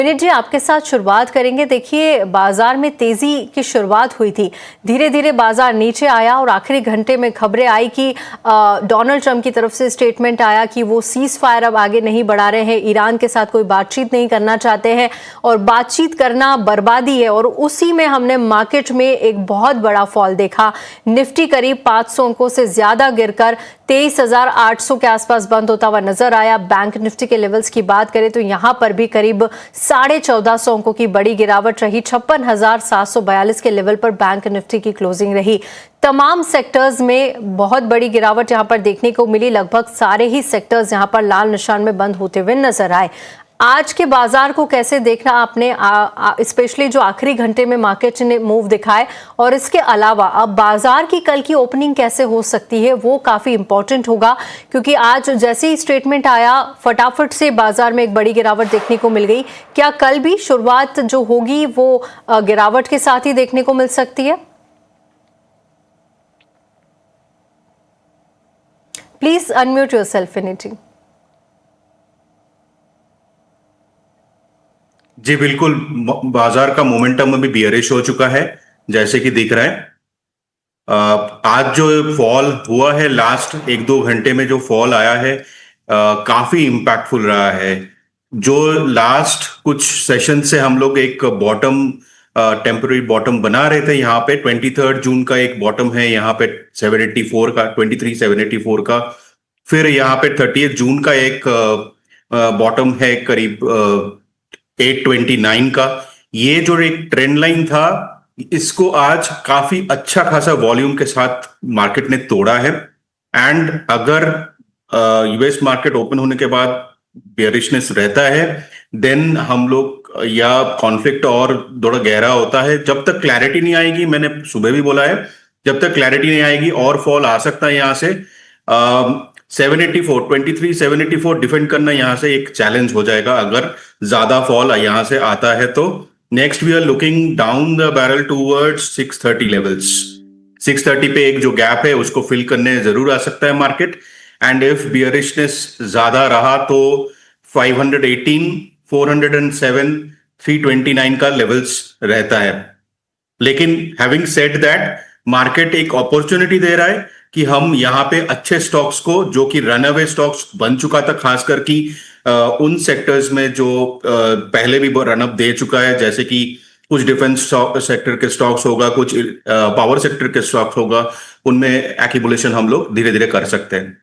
विनीत जी, आपके साथ शुरुआत करेंगे। देखिए, बाजार में तेजी की शुरुआत हुई थी, धीरे धीरे बाजार नीचे आया और आखिरी घंटे में खबरें आई कि डोनाल्ड ट्रंप की तरफ से स्टेटमेंट आया कि वो सीज फायर अब आगे नहीं बढ़ा रहे हैं, ईरान के साथ कोई बातचीत नहीं करना चाहते हैं और बातचीत करना बर्बादी है। और उसी में हमने मार्केट में एक बहुत बड़ा फॉल देखा। निफ्टी करीब 500 अंकों से ज्यादा गिरकर 23,800 के आसपास बंद होता हुआ नजर आया। बैंक निफ्टी के लेवल्स की बात करें तो यहां पर भी करीब 1450 अंकों की बड़ी गिरावट रही। 56,742 के लेवल पर बैंक निफ्टी की क्लोजिंग रही। तमाम सेक्टर्स में बहुत बड़ी गिरावट यहां पर देखने को मिली। लगभग सारे ही सेक्टर्स यहां पर लाल निशान में बंद होते हुए नजर आए। आज के बाजार को कैसे देखना आपने, स्पेशली जो आखिरी घंटे में मार्केट ने मूव दिखाए, और इसके अलावा अब बाजार की कल की ओपनिंग कैसे हो सकती है वो काफी इंपॉर्टेंट होगा, क्योंकि आज जैसे ही स्टेटमेंट आया फटाफट से बाजार में एक बड़ी गिरावट देखने को मिल गई। क्या कल भी शुरुआत जो होगी वो गिरावट के साथ ही देखने को मिल सकती है? प्लीज अनम्यूट योरसेल्फ विनीत जी। जी बिल्कुल, बाजार का मोमेंटम अभी बियरिश हो चुका है जैसे कि दिख रहा है। आज जो फॉल हुआ है, लास्ट 1-2 घंटे में जो फॉल आया है काफी इम्पैक्टफुल रहा है। जो लास्ट कुछ सेशन से हम लोग एक बॉटम, टेम्पररी बॉटम बना रहे थे, यहाँ पे 23 जून का एक बॉटम है, यहाँ पे 784 का, 23,784 का। फिर यहाँ पे 30 जून का एक बॉटम है करीब 829 का। ये जो एक ट्रेंड लाइन था, इसको आज काफी अच्छा खासा वॉल्यूम के साथ मार्केट ने तोड़ा है। एंड अगर यूएस मार्केट ओपन होने के बाद बेयरिशनेस रहता है, देन हम लोग, या कॉन्फ्लिक्ट और थोड़ा गहरा होता है, जब तक क्लैरिटी नहीं आएगी, मैंने सुबह भी बोला है, जब तक क्लैरिटी नहीं आएगी और फॉल आ सकता है यहां से। 784, 23,784 डिफेंड करना यहां से एक चैलेंज हो जाएगा अगर ज्यादा फॉल यहां से आता है तो। Next we are looking down the barrel towards 630 levels. 630 पे एक जो गैप है उसको फिल करने जरूर आ सकता है मार्केट। एंड इफ बियरिशनेस ज्यादा रहा तो 518, 407, 329 का लेवल्स रहता है। लेकिन हैविंग सेड दैट, मार्केट एक अपॉर्चुनिटी दे रहा है कि हम यहाँ पे अच्छे स्टॉक्स को, जो कि रनअवे स्टॉक्स बन चुका था, खासकर कि उन सेक्टर्स में जो पहले भी रनअप दे चुका है, जैसे कि कुछ डिफेंस सेक्टर के स्टॉक्स होगा, कुछ पावर सेक्टर के स्टॉक्स होगा, उनमें एक्यूमुलेशन हम लोग धीरे धीरे कर सकते हैं।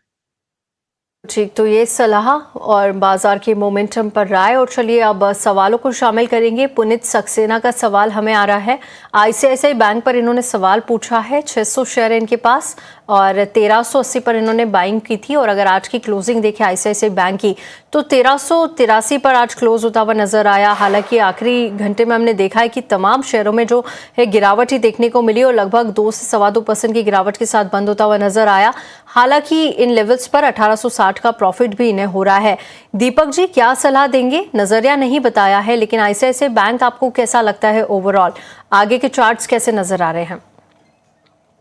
ठीक, तो ये सलाह और बाजार के मोमेंटम पर राय। और चलिए अब सवालों को शामिल करेंगे। पुनीत सक्सेना का सवाल हमें आ रहा है। आईसीआईसीआई बैंक पर इन्होंने सवाल पूछा है। 600 शेयर इनके पास और 1380 पर इन्होंने बाइंग की थी, और अगर आज की क्लोजिंग देखें आईसीआईसीआई बैंक की तो 1383 पर आज क्लोज होता हुआ नजर आया। हालांकि आखिरी घंटे में हमने देखा है कि तमाम शेयरों में जो है गिरावट ही देखने को मिली और लगभग 2 से 2.25% की गिरावट के साथ बंद होता हुआ नजर आया। हालांकि इन लेवल्स पर 1860 का प्रॉफिट भी इन्हें हो रहा है। दीपक जी, क्या सलाह देंगे? नजरिया नहीं बताया है, लेकिन आईसीआईसीआई बैंक आपको कैसा लगता है ओवरऑल? आगे के चार्ट्स कैसे नजर आ रहे हैं?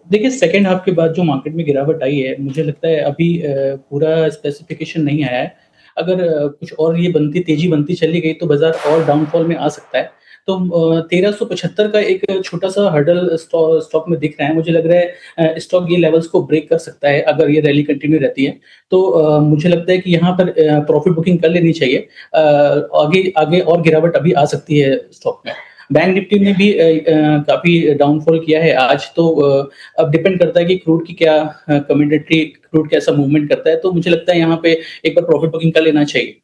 देखिए, सेकेंड हाफ के बाद जो मार्केट में गिरावट आई है, मुझे लगता है अभी पूरा स्पेसिफिकेशन नहीं आया है। अगर कुछ और ये तेजी बनती चली गई तो बाजार और डाउनफॉल में आ सकता है। तो 1375 का एक छोटा सा हर्डल स्टॉक में दिख रहा है। मुझे लग रहा है स्टॉक ये लेवल्स को ब्रेक कर सकता है अगर ये रैली कंटिन्यू रहती है। तो मुझे लगता है कि यहाँ पर प्रॉफिट बुकिंग कर लेनी चाहिए। आगे आगे और गिरावट अभी आ सकती है स्टॉक में। बैंक निफ्टी ने भी काफी डाउनफॉल किया है आज। तो अब डिपेंड करता है कि क्रूड की क्या कमोडिटी, क्रूड कैसा मूवमेंट करता है। तो मुझे लगता है यहाँ पे एक बार प्रॉफिट बुकिंग कर लेना चाहिए।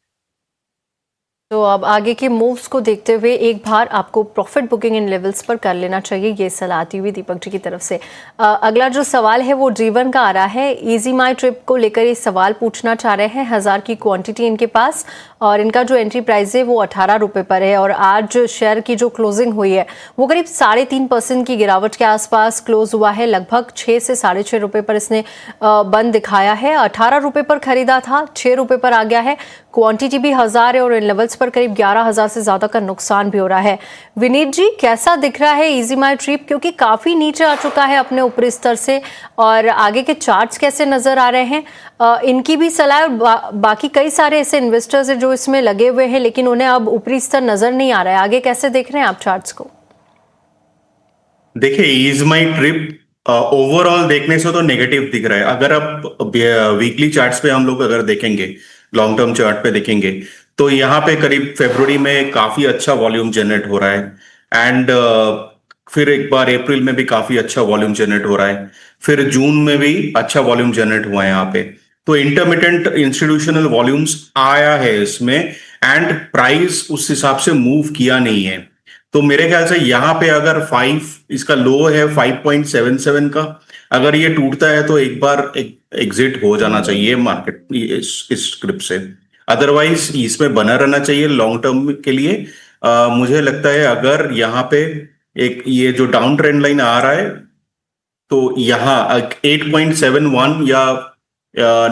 तो अब आगे के मूव्स को देखते हुए एक बार आपको प्रॉफिट बुकिंग इन लेवल्स पर कर लेना चाहिए, ये सलाह आती हुई दीपक जी की तरफ से। अगला जो सवाल है वो जीवन का आ रहा है। इजी माई ट्रिप को लेकर ये सवाल पूछना चाह रहे हैं। 1000 की क्वांटिटी इनके पास और इनका जो एंट्री प्राइस है वो 18 रुपये पर है, और आज शेयर की जो क्लोजिंग हुई है वो करीब 3.5% की गिरावट के आसपास क्लोज हुआ है। लगभग 6 से 6.5 रुपये पर इसने बंद दिखाया है। 18 रुपये पर खरीदा था, 6 रुपये पर आ गया है। क्वांटिटी भी 1000 है और इन लेवल्स पर करीब 11,000 से ज्यादा का नुकसान भी हो रहा है। विनीत जी, कैसा दिख रहा है इजी माई ट्रिप, क्योंकि काफी नीचे आ चुका है अपने ऊपरी स्तर से, और आगे के चार्ट्स कैसे नजर आ रहे हैं? इनकी भी सलाह, बाकी कई सारे ऐसे इन्वेस्टर्स हैं जो इसमें लगे हुए हैं लेकिन उन्हें अब ऊपरी स्तर नजर नहीं आ रहा है। आगे कैसे देख रहे हैं आप चार्ट्स को? देखिए, इज माई ट्रिप ओवरऑल देखने से तो नेगेटिव दिख रहा है। अगर आप वीकली चार्ट्स पे हम लोग अगर देखेंगे, लॉन्ग टर्म चार्ट पे देखेंगे, तो यहाँ पे करीब फरवरी में काफी अच्छा वॉल्यूम जनरेट हो रहा है, एंड फिर एक बार अप्रैल में भी काफी अच्छा वॉल्यूम जनरेट हो रहा है, फिर जून में भी अच्छा वॉल्यूम जनरेट हुआ है यहाँ पे। तो इंटरमिटेंट इंस्टीट्यूशनल वॉल्यूम्स आया है इसमें, एंड प्राइस उस हिसाब से मूव किया नहीं है। तो मेरे ख्याल से यहाँ पे अगर 5, इसका लो है 5.77 का, अगर ये टूटता है तो एक बार एग्जिट हो जाना चाहिए मार्केट इस स्क्रिप्ट से। अदरवाइज इसमें बना रहना चाहिए लॉन्ग टर्म के लिए। मुझे लगता है अगर यहाँ पे एक ये जो डाउन ट्रेंड लाइन आ रहा है, तो यहाँ 8.71 या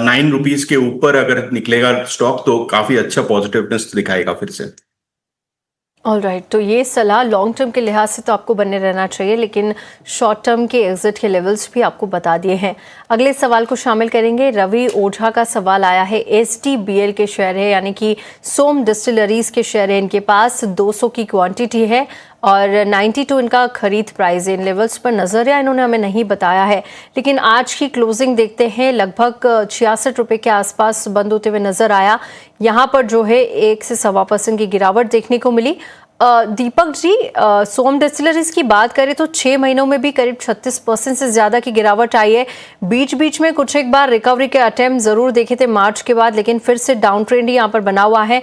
9 रुपीज के ऊपर अगर निकलेगा स्टॉक तो काफी अच्छा पॉजिटिवनेस दिखाएगा फिर से। ऑलराइट, तो ये सलाह लॉन्ग टर्म के लिहाज से तो आपको बने रहना चाहिए, लेकिन शॉर्ट टर्म के एग्जिट के लेवल्स भी आपको बता दिए हैं। अगले सवाल को शामिल करेंगे। रवि ओझा का सवाल आया है। STBL के शेयर है, यानी कि सोम डिस्टिलरीज के शेयर है, इनके पास 200 की क्वांटिटी है और 92 इनका खरीद प्राइस है। इन लेवल्स पर नजरिया इन्होंने हमें नहीं बताया है, लेकिन आज की क्लोजिंग देखते हैं, लगभग 66 रुपए के आसपास बंद होते हुए नजर आया। यहाँ पर जो है 1 से 1.25% की गिरावट देखने को मिली। दीपक जी, सोम डिस्टिलरीज की बात करें तो 6 महीनों में भी करीब 36% से ज्यादा की गिरावट आई है। बीच बीच में कुछ एक बार रिकवरी के अटेम्प्ट जरूर देखे थे मार्च के बाद, लेकिन फिर से डाउन ट्रेंड ही यहाँ पर बना हुआ है।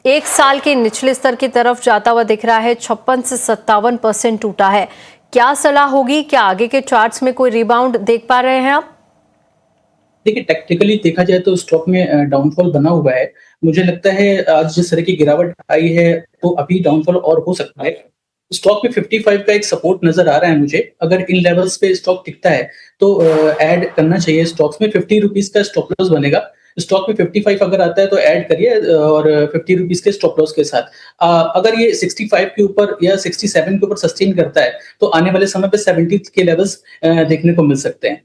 1 साल के निचले स्तर की तरफ जाता हुआ दिख रहा है। 56 से 57% टूटा है। क्या सलाह होगी? क्या आगे के चार्ट्स में कोई रिबाउंड देख पा रहे हैं आप? देखिए, टेक्निकली देखा जाए तो स्टॉक में डाउनफॉल बना हुआ है। मुझे लगता है आज जिस तरह की गिरावट आई है तो अभी डाउनफॉल और हो सकता है। स्टॉक में 55 का एक सपोर्ट नजर आ रहा है मुझे। अगर इन लेवल्स पे स्टॉक टिकता है तो ऐड करना चाहिए। स्टॉक्स में 50 रुपीज का स्टॉप लॉस बनेगा। स्टॉक में 55 अगर आता है तो ऐड करिए, और 50 रुपीज के स्टॉप लॉस के साथ। अगर ये 65 के ऊपर या 67 के ऊपर सस्टेन करता है तो आने वाले समय पे 70 के लेवल्स देखने को मिल सकते हैं।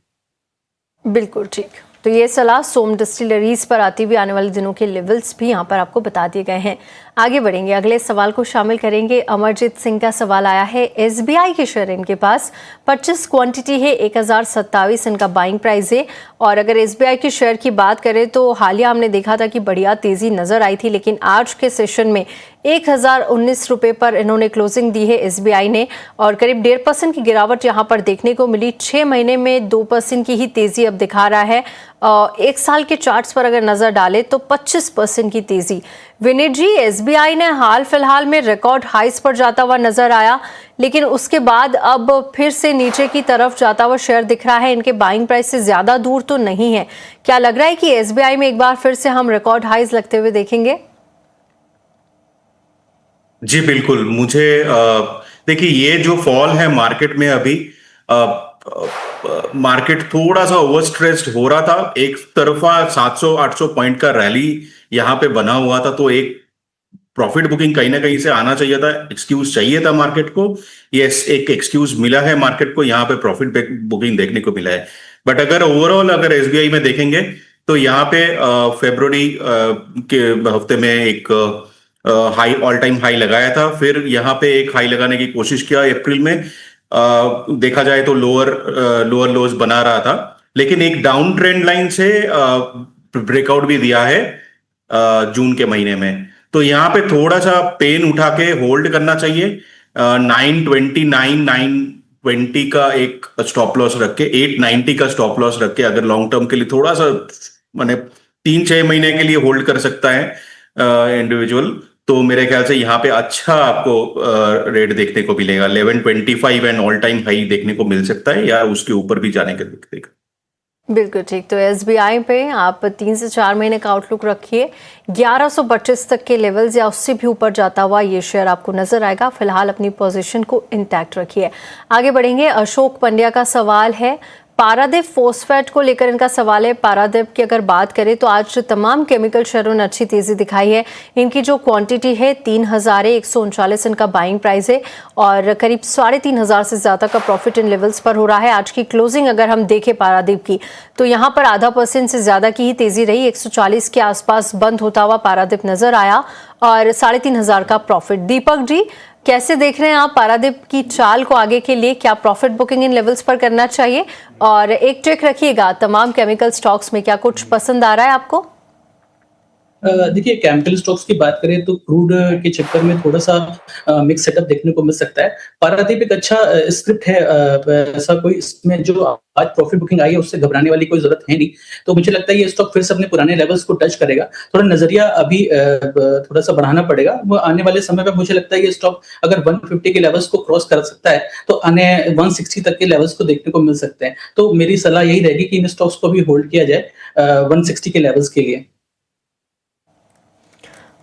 बिल्कुल ठीक। तो ये सलाह सोम डिस्टिलरीज पर आती हुई आने वाले दिनों के लेवल्स भी यहाँ पर आपको बता दिए गए हैं। आगे बढ़ेंगे, अगले सवाल को शामिल करेंगे। अमरजीत सिंह का सवाल आया है। SBI के शेयर इनके पास 25 क्वांटिटी है, 1027 इनका बाइंग प्राइस है। और अगर SBI के शेयर की बात करें तो हालिया हमने देखा था कि बढ़िया तेजी नजर आई थी, लेकिन आज के सेशन में 1019 रुपए पर इन्होंने क्लोजिंग दी है SBI ने, और करीब 1.5% की गिरावट यहाँ पर देखने को मिली। 6 महीने में 2% की ही तेजी अब दिखा रहा है। 1 साल के चार्ट्स पर अगर नजर डालें तो 25% की तेजी। विनीत जी, SBI ने हाल फिलहाल में रिकॉर्ड हाइस पर जाता हुआ नजर आया, लेकिन उसके बाद अब फिर से नीचे की तरफ जाता हुआ शेयर दिख रहा है। इनके बाइंग प्राइस से ज्यादा दूर तो नहीं है। क्या लग रहा है कि SBI में एक बार फिर से हम रिकॉर्ड हाइस लगते हुए देखेंगे? जी बिल्कुल। मुझे देखिए, ये जो फॉल है मार्केट में अभी, मार्केट थोड़ा सा ओवर स्ट्रेस्ड हो रहा था। एक तरफा 700-800 पॉइंट का रैली यहाँ पे बना हुआ था, तो एक प्रॉफिट बुकिंग कहीं ना कहीं से आना चाहिए था, एक्सक्यूज चाहिए था मार्केट को। यस, एक एक्सक्यूज मिला है मार्केट को, यहाँ पे प्रॉफिट बुकिंग देखने को मिला है। बट अगर ओवरऑल अगर SBI में देखेंगे तो यहाँ पे फरवरी के हफ्ते में एक हाई, ऑल टाइम हाई लगाया था, फिर यहाँ पे एक हाई लगाने की कोशिश किया अप्रैल में। देखा जाए तो लोअर लोज बना रहा था, लेकिन एक डाउन ट्रेंड लाइन से ब्रेकआउट भी दिया है जून के महीने में। तो यहाँ पे थोड़ा सा पेन उठा के होल्ड करना चाहिए। 929, 920 का एक स्टॉप लॉस रख के, 890 का स्टॉप लॉस रख के अगर लॉन्ग टर्म के लिए थोड़ा सा, माने 3-6 महीने के लिए होल्ड कर सकता है इंडिविजुअल, तो मेरे ख्याल से यहाँ पे अच्छा आपको रेट देखने को मिलेगा। 1125 एंड ऑल टाइम हाई देखने को मिल सकता है, या उसके ऊपर भी जाने का दिखेगा। बिल्कुल ठीक। तो SBI पे आप 3 से 4 महीने का आउटलुक रखिए। 1125 तक के लेवल्स या उससे भी ऊपर जाता हुआ ये शेयर आपको नजर आएगा। फिलहाल अपनी पोजीशन को इंटैक्ट रखिए। आगे बढ़ेंगे। अशोक पंड्या का सवाल है। पारादीप फॉस्फेट को लेकर इनका सवाल है। पारादीप की अगर बात करें तो आज तमाम केमिकल शेयरों ने अच्छी तेजी दिखाई है। इनकी जो क्वांटिटी है 3,139 इनका बाइंग प्राइस है और करीब 3,500 से ज्यादा का प्रॉफिट इन लेवल्स पर हो रहा है। आज की क्लोजिंग अगर हम देखें पारादीप की तो यहाँ पर 0.5% से ज्यादा की ही तेजी रही। 140 के आसपास बंद होता हुआ पारादीप नजर आया और 3,500 का प्रॉफिट। दीपक जी, कैसे देख रहे हैं आप पारादीप की चाल को आगे के लिए? क्या प्रॉफिट बुकिंग इन लेवल्स पर करना चाहिए? और एक ट्रिक रखिएगा, तमाम केमिकल स्टॉक्स में क्या कुछ पसंद आ रहा है आपको? देखिए, केमिकल स्टॉक्स की बात करें तो क्रूड के चक्कर में थोड़ा सा मिक्स सेटअप देखने को मिल सकता है। पारादीप एक अच्छा स्क्रिप्ट है, ऐसा कोई इसमें जो आज प्रॉफिट बुकिंग आई है उससे घबराने वाली कोई जरूरत है नहीं। तो मुझे लगता है ये स्टॉक फिर से अपने पुराने लेवल्स को टच करेगा। थोड़ा नजरिया अभी थोड़ा सा बढ़ाना पड़ेगा। वो आने वाले समय में मुझे लगता है ये स्टॉक अगर 150 के लेवल्स को क्रॉस कर सकता है तो आने 160 तक के लेवल्स को देखने को मिल सकते हैं। तो मेरी सलाह यही रहेगी कि इन स्टॉक्स को भी होल्ड किया जाए 160 के लेवल्स के लिए।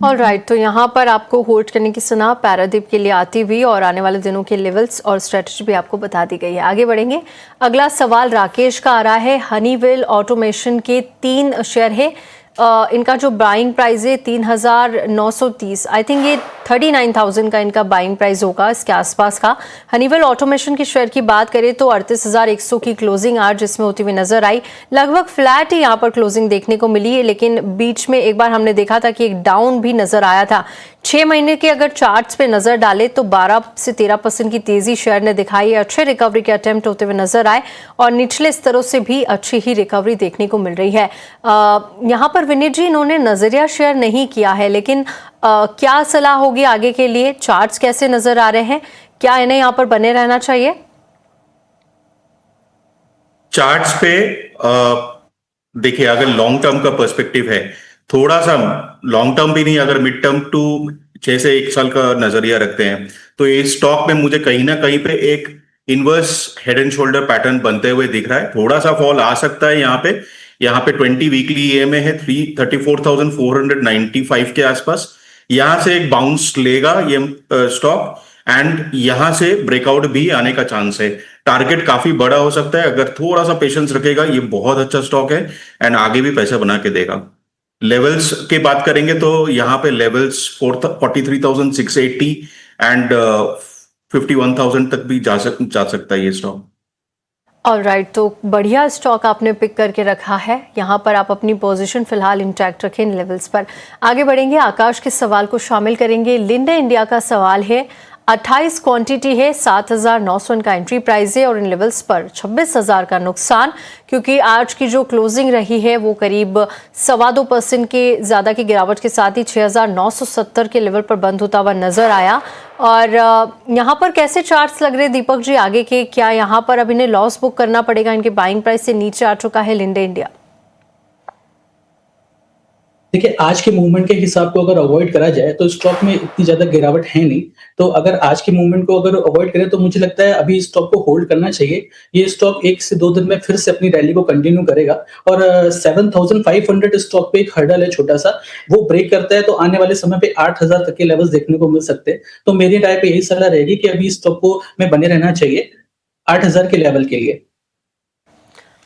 ऑलराइट, तो यहाँ पर आपको होल्ड करने की सलाह पारादीप के लिए आती हुई और आने वाले दिनों के लेवल्स और स्ट्रेटजी भी आपको बता दी गई है। आगे बढ़ेंगे। अगला सवाल राकेश का आ रहा है। हनीवेल ऑटोमेशन के 3 शेयर है। इनका जो बाइंग प्राइस है 3,930, आई थिंक ये 39,000 का इनका बाइंग प्राइस होगा, इसके आसपास का। हनीवेल ऑटोमेशन के शेयर की बात करें तो 38,100 की क्लोजिंग आज जिसमें होती हुई नजर आई। लगभग फ्लैट ही यहाँ पर क्लोजिंग देखने को मिली है, लेकिन बीच में एक बार हमने देखा था कि एक डाउन भी नजर आया था। 6 महीने के अगर चार्ट्स पे नजर डालें तो 12 से 13% की तेजी शेयर ने दिखाई है। अच्छे रिकवरी के अटेम्प्ट होते हुए नजर आए और निचले स्तरों से भी अच्छी ही रिकवरी देखने को मिल रही है। यहाँ पर विनीत जी, इन्होंने नजरिया शेयर नहीं किया है, लेकिन क्या सलाह होगी आगे के लिए? चार्ट्स कैसे नजर आ रहे हैं? क्या इन्हें यहाँ पर बने रहना चाहिए? चार्ट्स पे देखिए, अगर लॉन्ग टर्म का पर्सपेक्टिव है, थोड़ा सा लॉन्ग टर्म भी नहीं, अगर मिड टर्म टू 6 से 1 साल का नजरिया रखते हैं तो ये स्टॉक में मुझे कहीं ना कहीं पे एक inverse head and shoulder pattern बनते हुए दिख रहा है। थोड़ा सा फॉल आ सकता है यहाँ पे 20 वीकली ईएमए है 34,495 के आसपास। यहां से एक बाउंस लेगा ये स्टॉक एंड यहां से ब्रेकआउट भी आने का चांस है। टारगेट काफी बड़ा हो सकता है, अगर थोड़ा सा पेशेंस रखेगा ये बहुत अच्छा स्टॉक है एंड आगे भी पैसा बना के देगा। लेवल्स की बात करेंगे तो यहाँ पे लेवल्स 43,680 एंड 51,000 तक भी जा सकता है ये स्टॉक। ऑलराइट, तो बढ़िया स्टॉक आपने पिक करके रखा है। यहाँ पर आप अपनी पोजीशन फिलहाल इंटैक्ट रखें इन लेवल्स पर। आगे बढ़ेंगे, आकाश के सवाल को शामिल करेंगे। लिंडे इंडिया का सवाल है। 28 क्वांटिटी है, 7,900 का एंट्री प्राइस है और इन लेवल्स पर 26,000 का नुकसान, क्योंकि आज की जो क्लोजिंग रही है वो करीब 2.25% के ज़्यादा की गिरावट के साथ ही 6,970 के लेवल पर बंद होता हुआ नजर आया। और यहाँ पर कैसे चार्ट्स लग रहे हैं दीपक जी आगे के? क्या यहाँ पर अब इन्हें लॉस बुक करना पड़ेगा? इनके बाइंग प्राइस से नीचे आ चुका है लिंडे इंडिया। देखिए, आज के मूवमेंट के हिसाब को अगर अवॉइड करा जाए तो स्टॉक में इतनी ज्यादा गिरावट है नहीं। तो अगर आज के मूवमेंट को अगर अवॉइड करें तो मुझे लगता है अभी स्टॉक को होल्ड करना चाहिए। ये स्टॉक 1 से 2 दिन में फिर से अपनी रैली को कंटिन्यू करेगा और 7,500 स्टॉक पे एक हर्डल है छोटा सा, वो ब्रेक करता है तो आने वाले समय पे 8,000 तक के लेवल्स देखने को मिल सकते हैं। तो मेरी राय पे यही सलाह रहेगी कि अभी स्टॉक को में बने रहना चाहिए 8,000 के लेवल के लिए।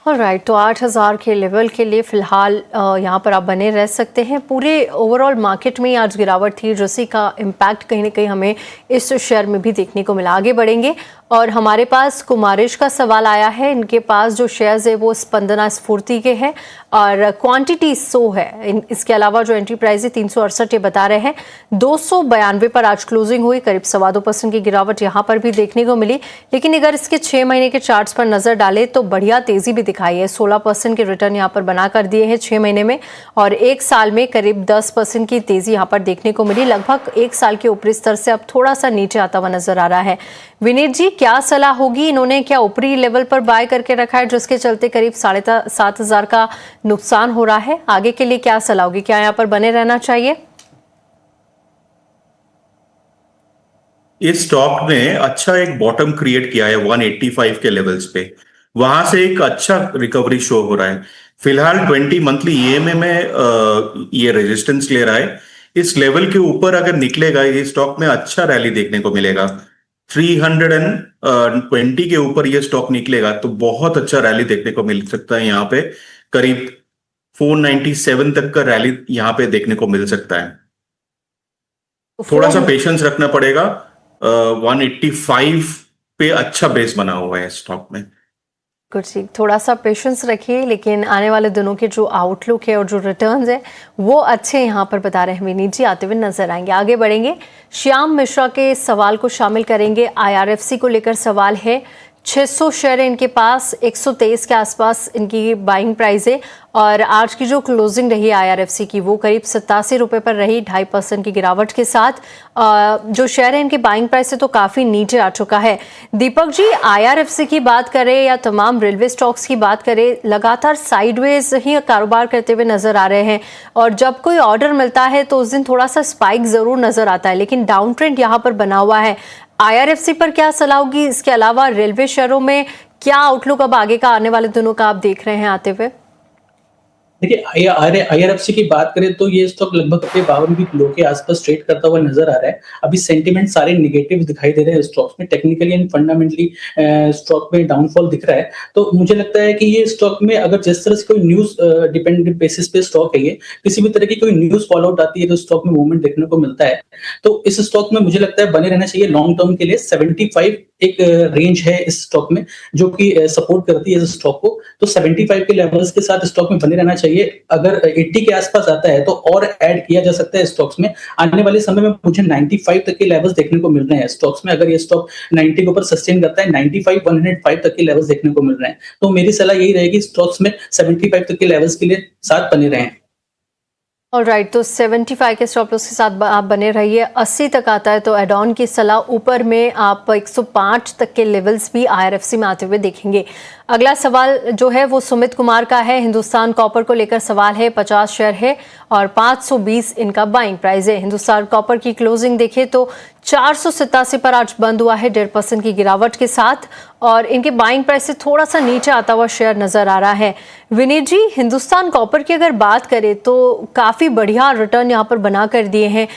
ऑलराइट, तो 8,000 के लेवल के लिए फिलहाल यहाँ पर आप बने रह सकते हैं। पूरे ओवरऑल मार्केट में आज गिरावट थी, जिसी का इम्पैक्ट कहीं ना कहीं हमें इस शेयर में भी देखने को मिला। आगे बढ़ेंगे और हमारे पास कुमारिश का सवाल आया है। इनके पास जो शेयर्स है वो स्पंदना स्फूर्ति के हैं और क्वांटिटी 100 है। इसके अलावा जो एंट्री प्राइस है 368 ये बता रहे हैं। 292 पर आज क्लोजिंग हुई, करीब 2.25% की गिरावट यहाँ पर भी देखने को मिली। लेकिन अगर इसके 6 महीने के चार्ट्स पर नजर डालें तो बढ़िया तेजी भी दिखाई है। 16% के रिटर्न यहाँ पर बना कर दिए हैं 6 महीने में और 1 साल में करीब 10% की तेजी यहाँ पर देखने को मिली। लगभग 1 साल के ऊपरी स्तर से अब थोड़ा सा नीचे आता हुआ नजर आ रहा है। विनीत जी, क्या सलाह होगी? इन्होंने क्या ऊपरी लेवल पर बाय करके रखा है जिसके चलते करीब 7,500 का नुकसान हो रहा है? आगे के लिए क्या सलाह होगी? क्या यहाँ पर बने रहना चाहिए? इस स्टॉक ने अच्छा एक बॉटम क्रिएट किया है 185 के लेवल्स पे, वहां से एक अच्छा रिकवरी शो हो रहा है। फिलहाल 20 मंथली ईएमए में ये रेजिस्टेंस ले रहा है। इस लेवल के ऊपर अगर निकलेगा ये स्टॉक में अच्छा रैली देखने को मिलेगा। 320 के ऊपर ये स्टॉक निकलेगा तो बहुत अच्छा रैली देखने को मिल सकता है। यहाँ पे करीब 497 तक का रैली यहाँ पे देखने को मिल सकता है। थोड़ा सा पेशेंस रखना पड़ेगा। 185 पे अच्छा बेस बना हुआ है स्टॉक में। कुछ थोड़ा सा पेशेंस रखिए, लेकिन आने वाले दिनों के जो आउटलुक है और जो रिटर्न्स है वो अच्छे यहाँ पर बता रहे हैं। विनीत जी आते हुए नजर आएंगे। आगे बढ़ेंगे, श्याम मिश्रा के सवाल को शामिल करेंगे। IRFC को लेकर सवाल है। 600 शेयर है इनके पास, 123 के आसपास इनकी बाइंग प्राइस है और आज की जो क्लोजिंग रही IRFC की वो करीब 87 रुपये पर रही, 2.5% की गिरावट के साथ। जो शेयर है इनकी बाइंग प्राइस से तो काफ़ी नीचे आ चुका है। दीपक जी, IRFC की बात करें या तमाम रेलवे स्टॉक्स की बात करें, लगातार साइडवेज ही कारोबार करते हुए नजर आ रहे हैं और जब कोई ऑर्डर मिलता है तो उस दिन थोड़ा सा स्पाइक ज़रूर नजर आता है, लेकिन डाउन ट्रेंड यहाँ पर बना हुआ है। IRFC पर क्या सलाह होगी? इसके अलावा रेलवे शेयरों में क्या आउटलुक अब आगे का आने वाले दिनों का आप देख रहे हैं आते हुए? देखिए, IRFC की बात करें तो ये स्टॉक लगभग अपने 52 वीक लो के आसपास ट्रेड करता हुआ नजर आ रहा है। अभी सेंटीमेंट सारे नेगेटिव दिखाई दे रहे हैं स्टॉक्स में, टेक्निकली एंड फंडामेंटली स्टॉक में डाउनफॉल दिख रहा है। तो मुझे लगता है कि ये स्टॉक में अगर जिस तरह से कोई न्यूज डिपेंडेंट बेसिस पे स्टॉक है, ये किसी भी तरह की कोई न्यूज फॉल आउट आती है तो स्टॉक में मूवमेंट देखने को मिलता है। तो इस स्टॉक में मुझे लगता है बने रहना चाहिए लॉन्ग टर्म के लिए। 75 एक रेंज है इस स्टॉक में जो कि सपोर्ट करती है इस स्टॉक को। तो 75 के लेवल्स के साथ स्टॉक में बने रहना चाहिए। अगर 80 के आसपास आता है तो और ऐड किया जा सकता है स्टॉक्स में। आने वाले समय में मुझे 95 तक के लेवल्स देखने को मिल रहे हैं स्टॉक्स में। अगर ये स्टॉक 90 के ऊपर सस्टेन करता है, 95 105 तक के लेवल्स देखने को मिल रहे हैं। तो मेरी सलाह यही रहेगी स्टॉक्स में 75 तक के लेवल्स के लिए साथ बने रहें। ऑलराइट, तो 75 के स्टॉप लॉस के साथ आप बने रहिए। 80 तक आता है तो एड ऑन की सलाह, ऊपर में आप 105 तक के लेवल्स भी IRFC में आते हुए देखेंगे। अगला सवाल जो है वो सुमित कुमार का है। हिंदुस्तान कॉपर को लेकर सवाल है। 50 शेयर है और 520 इनका बाइंग प्राइस है। हिंदुस्तान कॉपर की क्लोजिंग देखें तो 487 पर आज बंद हुआ है, 1.5% की गिरावट के साथ और इनके बाइंग प्राइस से थोड़ा सा नीचे आता हुआ शेयर नजर आ रहा है। विनीत जी, हिंदुस्तान कॉपर की अगर बात करें तो काफ़ी बढ़िया रिटर्न यहाँ पर बना कर दिए हैं।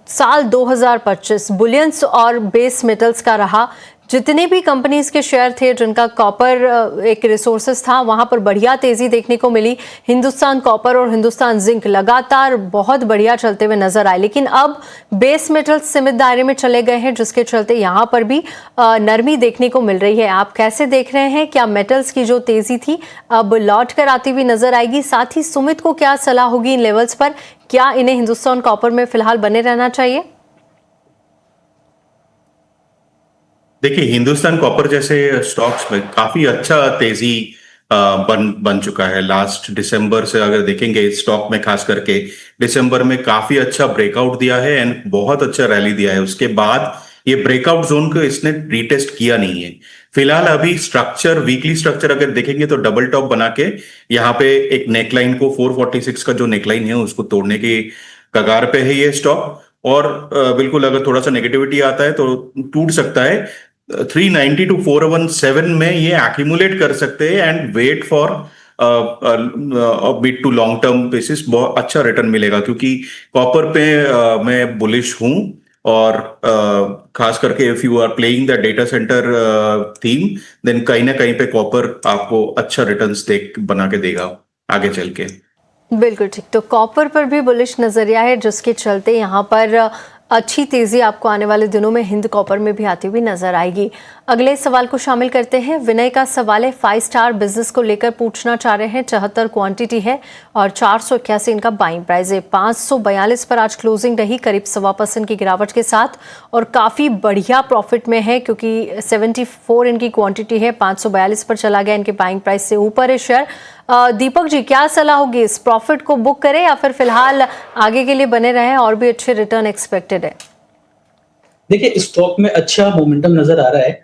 साल 2025 बुलियंस और बेस मेटल्स का रहा। जितने भी कंपनीज के शेयर थे जिनका कॉपर एक रिसोर्सेज था, वहां पर बढ़िया तेजी देखने को मिली। हिंदुस्तान कॉपर और हिंदुस्तान जिंक लगातार बहुत बढ़िया चलते हुए नजर आए, लेकिन अब बेस मेटल्स सीमित दायरे में चले गए हैं, जिसके चलते यहाँ पर भी नरमी देखने को मिल रही है। आप कैसे देख रहे हैं? क्या मेटल्स की जो तेजी थी अब लौट कर आती हुई नजर आएगी? साथ ही सुमित को क्या सलाह होगी इन लेवल्स पर? क्या इन्हें हिंदुस्तान कॉपर में फिलहाल बने रहना चाहिए? देखिए, हिंदुस्तान कॉपर जैसे स्टॉक्स में काफी अच्छा तेजी बन चुका है। लास्ट दिसंबर से अगर देखेंगे इस स्टॉक में, खास करके दिसंबर में काफी अच्छा ब्रेकआउट दिया है एंड बहुत अच्छा रैली दिया है। उसके बाद ये ब्रेकआउट जोन को इसने रीटेस्ट किया नहीं है। फिलहाल अभी स्ट्रक्चर, वीकली स्ट्रक्चर अगर देखेंगे तो डबल टॉप बना के यहाँ पे एक नेकलाइन को 446 का जो नेकलाइन है उसको तोड़ने की कगार पे है ये स्टॉक। और बिल्कुल अगर थोड़ा सा नेगेटिविटी आता है तो टूट सकता है। 390 to 417 में ये एक्यूमुलेट कर सकते हैं and wait for mid to long term basis बहुत अच्छा रिटर्न मिलेगा, क्योंकि कॉपर पे मैं बुलिश हूं और खास करके if you are playing the data centre theme, then कहीं ना कहीं पे कॉपर आपको अच्छा रिटर्न्स बना के देगा आगे चल के। बिल्कुल ठीक, तो कॉपर पर भी बुलिश नजरिया है, जिसके चलते यहाँ पर अच्छी तेजी आपको आने वाले दिनों में हिंद कॉपर में भी आती हुई नजर आएगी। अगले सवाल को शामिल करते हैं। विनय का सवाल है, 5 स्टार बिजनेस को लेकर पूछना चाह रहे हैं। 74 क्वांटिटी है और 481 इनका बाइंग प्राइस है। 542 पर आज क्लोजिंग रही, करीब 1.25% की गिरावट के साथ और काफ़ी बढ़िया प्रॉफिट में है, क्योंकि 74 इनकी क्वांटिटी है, 542 पर चला गया, इनके बाइंग प्राइस से ऊपर है शेयर। दीपक जी, क्या सलाह होगी? इस प्रॉफिट को बुक करें या फिर फिलहाल आगे के लिए बने रहें और भी अच्छे रिटर्न एक्सपेक्टेड है? देखिए, स्टॉक में अच्छा मोमेंटम नजर आ रहा है।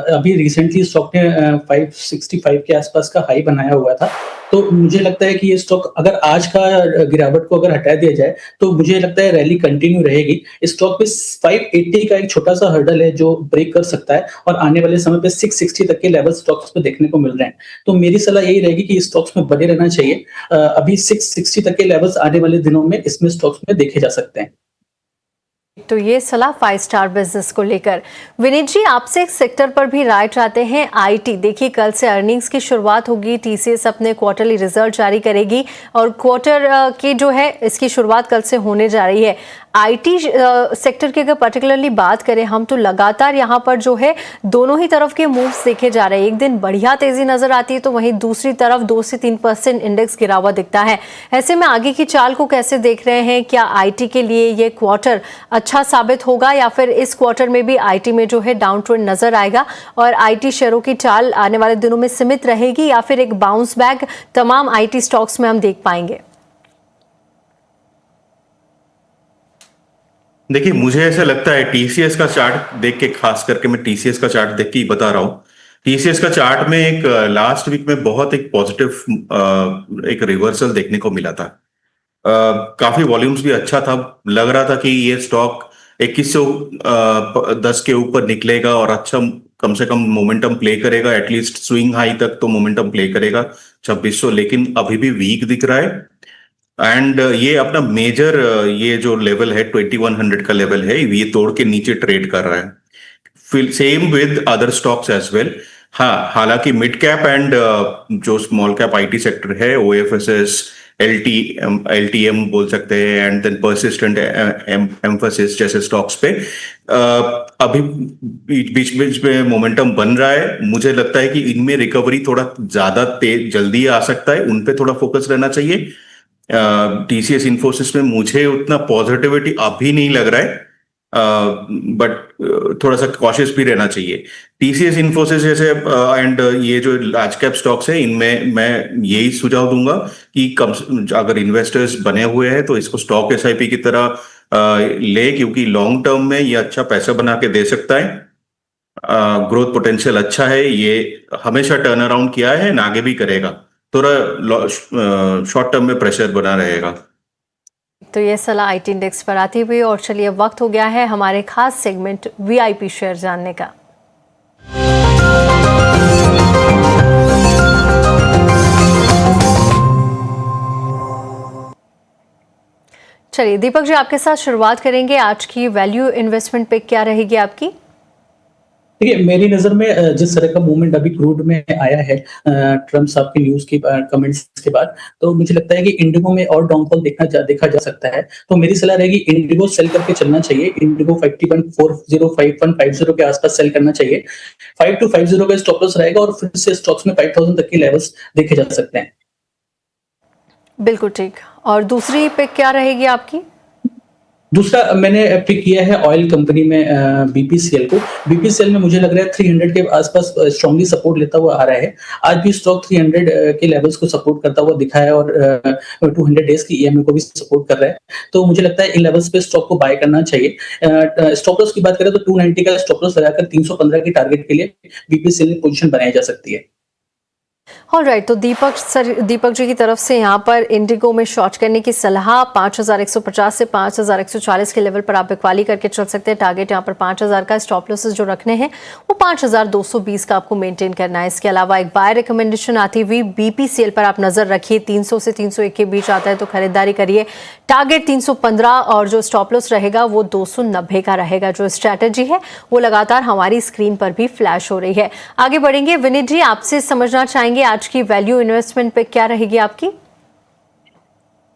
अभी रिसेंटली स्टॉक ने 565 के आसपास का हाई बनाया हुआ था। तो मुझे लगता है कि ये स्टॉक अगर आज का गिरावट को अगर हटा दिया जाए तो मुझे लगता है रैली कंटिन्यू रहेगी। स्टॉक पे 580 का एक छोटा सा हर्डल है जो ब्रेक कर सकता है और आने वाले समय पे 660 तक के लेवल स्टॉक्स पे देखने को मिल रहे हैं। तो मेरी सलाह यही रहेगी कि स्टॉक्स में बने रहना चाहिए। अभी 660 तक के लेवल्स आने वाले दिनों में इसमें स्टॉक्स में देखे जा सकते हैं। तो ये सलाह 5 स्टार बिजनेस को लेकर। विनीत जी, आपसे एक सेक्टर पर भी राय चाहते हैं, आईटी। देखिए, कल से अर्निंग्स की शुरुआत होगी, टीसीएस अपने क्वार्टरली रिजल्ट जारी करेगी और क्वार्टर की जो है इसकी शुरुआत कल से होने जा रही है। आईटी सेक्टर की अगर पर्टिकुलरली बात करें हम, तो लगातार यहाँ पर जो है दोनों ही तरफ के मूव्स देखे जा रहे हैं। एक दिन बढ़िया तेजी नजर आती है तो वहीं दूसरी तरफ 2 से 3% इंडेक्स गिरा हुआ दिखता है। ऐसे में आगे की चाल को कैसे देख रहे हैं? क्या आईटी के लिए ये क्वार्टर अच्छा साबित होगा या फिर इस क्वार्टर में भी आईटी में जो है डाउन ट्रेंड नजर आएगा और आईटी शेयरों की चाल आने वाले दिनों में सीमित रहेगी या फिर एक बाउंस बैक तमाम आईटी स्टॉक्स में हम देख पाएंगे? देखिए, मुझे ऐसा लगता है टीसीएस का चार्ट देख के, खास करके मैं टीसीएस का चार्ट देख के ही बता रहा हूं। टीसीएस का चार्ट में एक लास्ट वीक में बहुत एक पॉजिटिव एक रिवर्सल देखने को मिला था। काफी वॉल्यूम्स भी अच्छा था। लग रहा था कि ये स्टॉक 2110 के ऊपर निकलेगा और अच्छा कम से कम मोमेंटम प्ले करेगा, एटलीस्ट स्विंग हाई तक तो मोमेंटम प्ले करेगा 2600, लेकिन अभी भी वीक दिख रहा है। एंड ये अपना मेजर ये जो लेवल है 2100 का लेवल है, ये तोड़ के नीचे ट्रेड कर रहा है। Same with other stocks as well. हाँ, हालांकि मिड कैप एंड जो स्मॉल कैप आईटी सेक्टर है, ओएफएसएस, एलटीएम बोल सकते हैं, एंड देन परसिस्टेंट एम्फेसिस जैसे स्टॉक्स पे अभी बीच बीच में मोमेंटम बन रहा है। मुझे लगता है कि इनमें रिकवरी थोड़ा ज्यादा तेज जल्दी आ सकता है, उन पे थोड़ा फोकस रहना चाहिए। टीसीएस इन्फोसिस में मुझे उतना पॉजिटिविटी अभी नहीं लग रहा है, बट थोड़ा सा कॉशियस भी रहना चाहिए। टीसीएस इन्फोसिस जैसे एंड ये जो लार्ज कैप स्टॉक्स है, इनमें मैं यही सुझाव दूंगा कि अगर इन्वेस्टर्स बने हुए हैं तो इसको स्टॉक एसआईपी की तरह ले, क्योंकि लॉन्ग टर्म में ये अच्छा पैसा बना के दे सकता है। ग्रोथ पोटेंशियल अच्छा है, ये हमेशा टर्न अराउंड किया है, आगे भी करेगा। थोड़ा शॉर्ट टर्म में प्रेशर बना रहेगा। तो ये सलाह आईटी इंडेक्स पर आती हुई, और चलिए वक्त हो गया है हमारे खास सेगमेंट वीआईपी शेयर जानने का। चलिए दीपक जी, आपके साथ शुरुआत करेंगे। आज की वैल्यू इन्वेस्टमेंट पिक क्या रहेगी आपकी? देखिए, मेरी नजर में जिस तरह का मूवमेंट अभी क्रूड में आया है ट्रम्प साहब की न्यूज की कमेंट्स के बाद, तो मुझे लगता है कि इंडिगो में और डाउनफॉल देखा जा सकता है। तो मेरी सलाह रहेगी इंडिगो सेल करके चलना चाहिए। इंडिगो 5140 5150 के आसपास सेल करना चाहिए। 5250 का स्टॉप लॉस रहेगा और फिर से स्टॉक्स में 5000 तक के लेवल्स देखे जा सकते हैं। बिल्कुल ठीक। और दूसरी पिक क्या रहेगी आपकी? दूसरा मैंने पिक किया है ऑयल कंपनी में बीपीसीएल को। बीपीसीएल में मुझे लग रहा है 300 के आसपास स्ट्रांगली सपोर्ट लेता हुआ आ रहा है। आज भी स्टॉक 300 के लेवल्स को सपोर्ट करता हुआ दिखा है और 200 डेज की ईएमए को भी सपोर्ट कर रहा है। तो मुझे लगता है इन लेवल्स पे स्टॉक को बाय करना चाहिए। स्टॉप लॉस की बात करें तो 290 का स्टॉप लॉस लगाकर 315 के टारगेट के लिए बीपीसीएल में पोजीशन बनाई जा सकती है। ऑलराइट, तो दीपक जी की तरफ से यहाँ पर इंडिगो में शॉर्ट करने की सलाह। 5150 से 5140 के लेवल पर आप बिकवाली करके चल सकते हैं। टारगेट यहाँ पर 5000 का, स्टॉप लॉसेस जो रखने हैं वो 5220 का आपको मेंटेन करना है। इसके अलावा एक बाय रिकमेंडेशन आती हुई बीपीसीएल पर आप नजर रखिए। 300 से 301 के बीच आता है तो खरीदारी करिए। टारगेट 315 और जो स्टॉप लॉस रहेगा वो 290 का रहेगा। जो स्ट्रैटेजी है वो लगातार हमारी स्क्रीन पर भी फ्लैश हो रही है। आगे बढ़ेंगे। विनीत जी, आपसे समझना चाहेंगे आज की वैल्यू इन्वेस्टमेंट पे क्या रहेगी आपकी?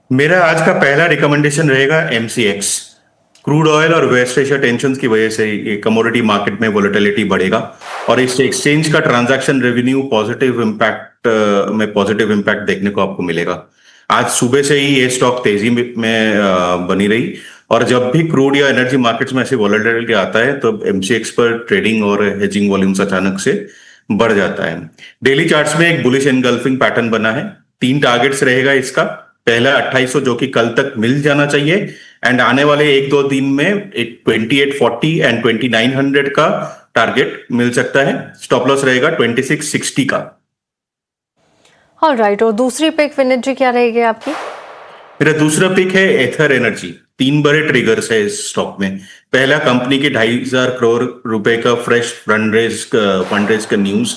मेरा आज का पहला रिकमेंडेशन रहेगा एमसीएक्स। क्रूड ऑयल और वेस्ट एशिया टेंशन की वजह से ये कमोडिटी मार्केट में वोलेटिलिटी बढ़ेगा और इस एक्सचेंज का ट्रांजैक्शन रेवेन्यू पॉजिटिव इम्पैक्ट देखने को आपको मिलेगा। आज सुबह से ही ये स्टॉक तेजी में बनी रही और जब भी क्रूड या एनर्जी मार्केट्स में ऐसे वोलेटिलिटी आता है तो एमसीएक्स पर ट्रेडिंग और हेजिंग वॉल्यूम्स अचानक से बढ़ जाता है। डेली चार्ट्स में एक बुलिश एनगल्फिंग पैटर्न बना है। 3 टारगेट्स रहेगा इसका। पहला 2800 जो कि कल तक मिल जाना चाहिए एंड आने वाले 1-2 दिन में एक 2840 एंड 2900 का टारगेट मिल सकता है। स्टॉप लॉस रहेगा 2660 का। ऑलराइट, और दूसरी पिक विनीत जी क्या रहेगी आपकी? मेरा दूसरा पिक है एथर एनर्जी। 3 बड़े ट्रिगर्स है इस स्टॉक में। पहला, कंपनी के 2500 करोड़ रुपए का फ्रेश फंड रेज का न्यूज,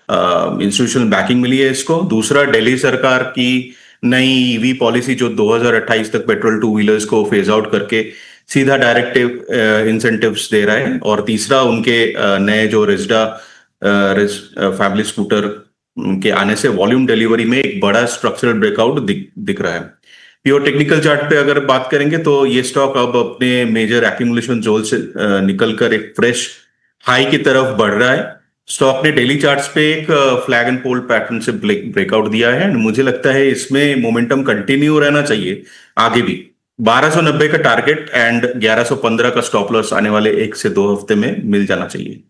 इंस्टीट्यूशनल बैकिंग मिली है इसको। दूसरा, दिल्ली सरकार की नई ईवी पॉलिसी जो 2028 तक पेट्रोल 2 व्हीलर्स को फेज आउट करके सीधा डायरेक्ट इंसेंटिव्स दे रहा है। और तीसरा उनके नए जो रेजडा फैमिली स्कूटर के आने से वॉल्यूम डिलीवरी में एक बड़ा स्ट्रक्चरल ब्रेकआउट दिख रहा है। प्योर टेक्निकल चार्ट पे अगर बात करेंगे तो ये स्टॉक अब अपने मेजर एक्यूमुलेशन जोन से निकलकर एक फ्रेश हाई की तरफ बढ़ रहा है। स्टॉक ने डेली चार्ट्स पे एक फ्लैग एंड पोल पैटर्न से ब्रेकआउट दिया है। मुझे लगता है इसमें मोमेंटम कंटिन्यू रहना चाहिए आगे भी। 1290 का टारगेट एंड 1115 का स्टॉप लॉस आने वाले 1 से 2 हफ्ते में मिल जाना चाहिए।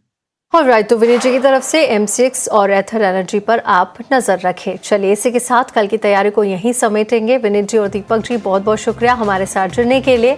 ऑलराइट, तो विनीत जी की तरफ से M6 और एथर एनर्जी पर आप नजर रखें। चलिए इसी के साथ कल की तैयारी को यहीं समेटेंगे। विनीत जी और दीपक जी बहुत बहुत शुक्रिया हमारे साथ जुड़ने के लिए।